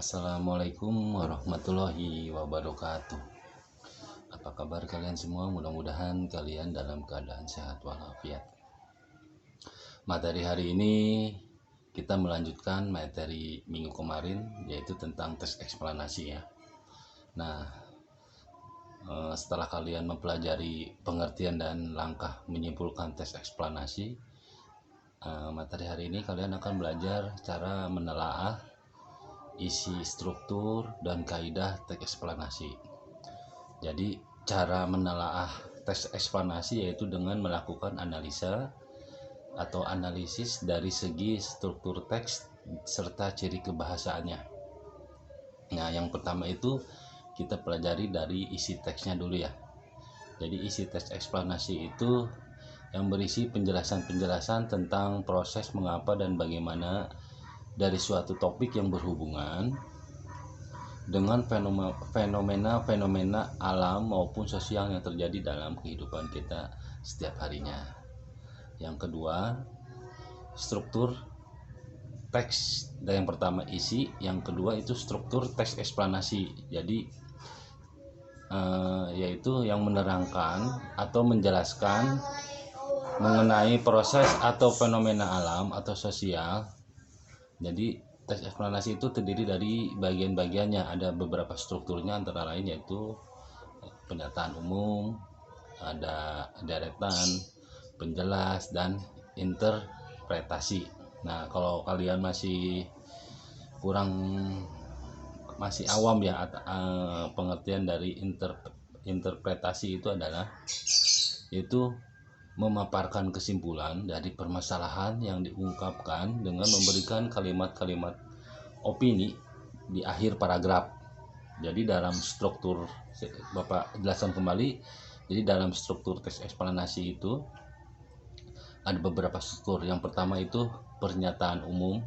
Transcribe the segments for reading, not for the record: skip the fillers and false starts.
Assalamualaikum warahmatullahi wabarakatuh. Apa kabar kalian semua? Mudah-mudahan kalian dalam keadaan sehat walafiat. Materi hari ini kita melanjutkan materi minggu kemarin, yaitu tentang tes eksplanasi ya. Nah, setelah kalian mempelajari pengertian dan langkah menyimpulkan tes eksplanasi, materi hari ini kalian akan belajar cara menelaah isi struktur dan kaidah teks eksplanasi. Jadi cara menelaah teks eksplanasi yaitu dengan melakukan analisa atau analisis dari segi struktur teks serta ciri kebahasaannya. Nah, yang pertama itu kita pelajari dari isi teksnya dulu ya. Jadi isi teks eksplanasi itu yang berisi penjelasan-penjelasan tentang proses mengapa dan bagaimana dari suatu topik yang berhubungan dengan fenomena-fenomena alam maupun sosial yang terjadi dalam kehidupan kita setiap harinya. Yang kedua, struktur teks. Dan yang pertama isi, yang kedua itu struktur teks eksplanasi. Jadi yaitu yang menerangkan atau menjelaskan mengenai proses atau fenomena alam atau sosial. Jadi teks eksplanasi itu terdiri dari bagian-bagiannya, ada beberapa strukturnya, antara lain yaitu pendataan umum, ada deretan, penjelas, dan interpretasi. Nah, kalau kalian masih awam ya, pengertian dari interpretasi itu adalah yaitu memaparkan kesimpulan dari permasalahan yang diungkapkan dengan memberikan kalimat-kalimat opini di akhir paragraf. Jadi dalam struktur, Bapak jelaskan kembali, jadi dalam struktur teks eksplanasi itu ada beberapa struktur. Yang pertama itu pernyataan umum,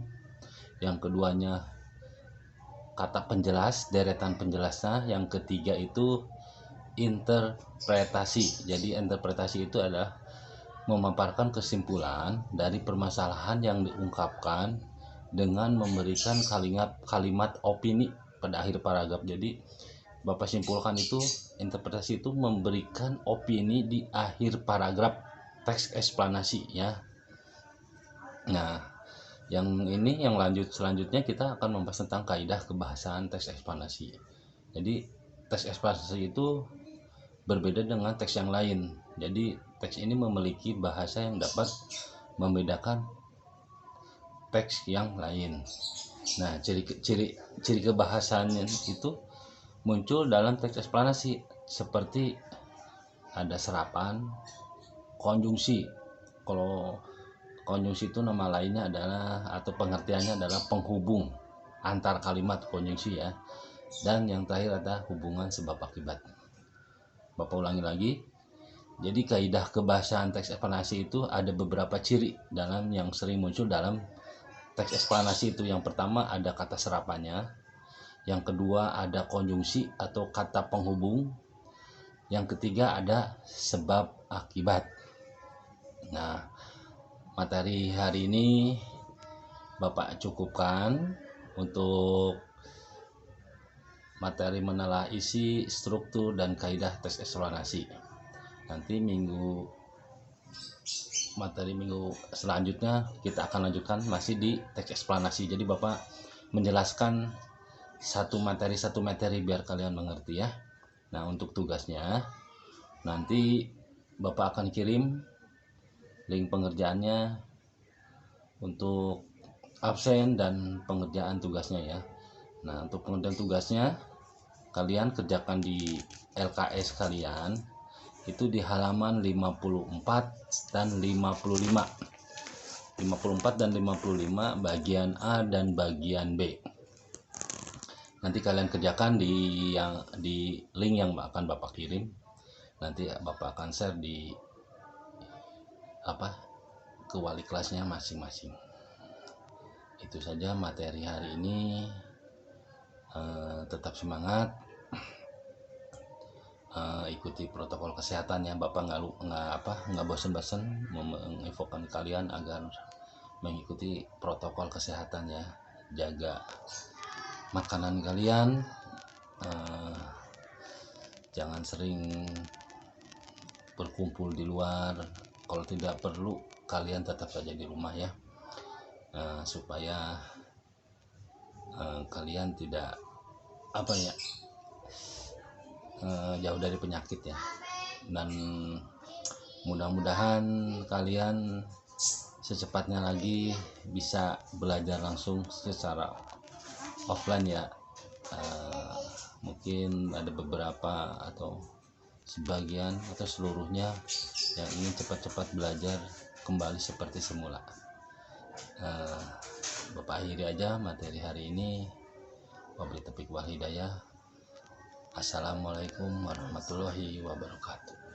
yang keduanya kata penjelas, deretan penjelasnya, yang ketiga itu interpretasi. Jadi interpretasi itu adalah memaparkan kesimpulan dari permasalahan yang diungkapkan dengan memberikan kalimat opini pada akhir paragraf. Jadi Bapak simpulkan itu, interpretasi itu memberikan opini di akhir paragraf teks eksplanasi ya. Nah, yang selanjutnya kita akan membahas tentang kaidah kebahasaan teks eksplanasi. Jadi teks eksplanasi itu berbeda dengan teks yang lain. Jadi teks ini memiliki bahasa yang dapat membedakan teks yang lain. Nah, ciri kebahasaannya itu muncul dalam teks eksplanasi seperti ada serapan, konjungsi. Kalau konjungsi itu nama lainnya adalah, atau pengertiannya adalah penghubung antar kalimat, konjungsi ya. Dan yang terakhir ada hubungan sebab akibat. Bapak ulangi lagi. Jadi kaidah kebahasaan teks eksplanasi itu ada beberapa ciri dalam yang sering muncul dalam teks eksplanasi itu. Yang pertama ada kata serapannya, yang kedua ada konjungsi atau kata penghubung, yang ketiga ada sebab akibat. Nah, materi hari ini Bapak cukupkan untuk materi menelaah isi, struktur, dan kaidah teks eksplanasi. Nanti materi minggu selanjutnya kita akan lanjutkan masih di teks eksplanasi. Jadi Bapak menjelaskan satu materi biar kalian mengerti ya. Nah, untuk tugasnya nanti Bapak akan kirim link pengerjaannya untuk absen dan pengerjaan tugasnya ya. Nah, untuk pengerjaan tugasnya kalian kerjakan di LKS kalian itu di halaman 54 dan 55. 54 dan 55 bagian A dan bagian B. Nanti kalian kerjakan di link yang akan Bapak kirim. Nanti Bapak akan share ke wali kelasnya masing-masing. Itu saja materi hari ini. Tetap semangat, ikuti protokol kesehatan ya. Bapak nggak bosan-bosan menginfokan kalian agar mengikuti protokol kesehatan ya. Jaga makanan kalian, jangan sering berkumpul di luar. Kalau tidak perlu, kalian tetap saja di rumah ya, supaya kalian tidak jauh dari penyakit ya. Dan mudah-mudahan kalian secepatnya lagi bisa belajar langsung secara offline ya. Mungkin ada beberapa atau sebagian atau seluruhnya yang ingin cepat-cepat belajar kembali seperti semula. Bapak akhiri aja materi hari ini. Wabillahi taufiq wal hidayah. Assalamualaikum warahmatullahi wabarakatuh.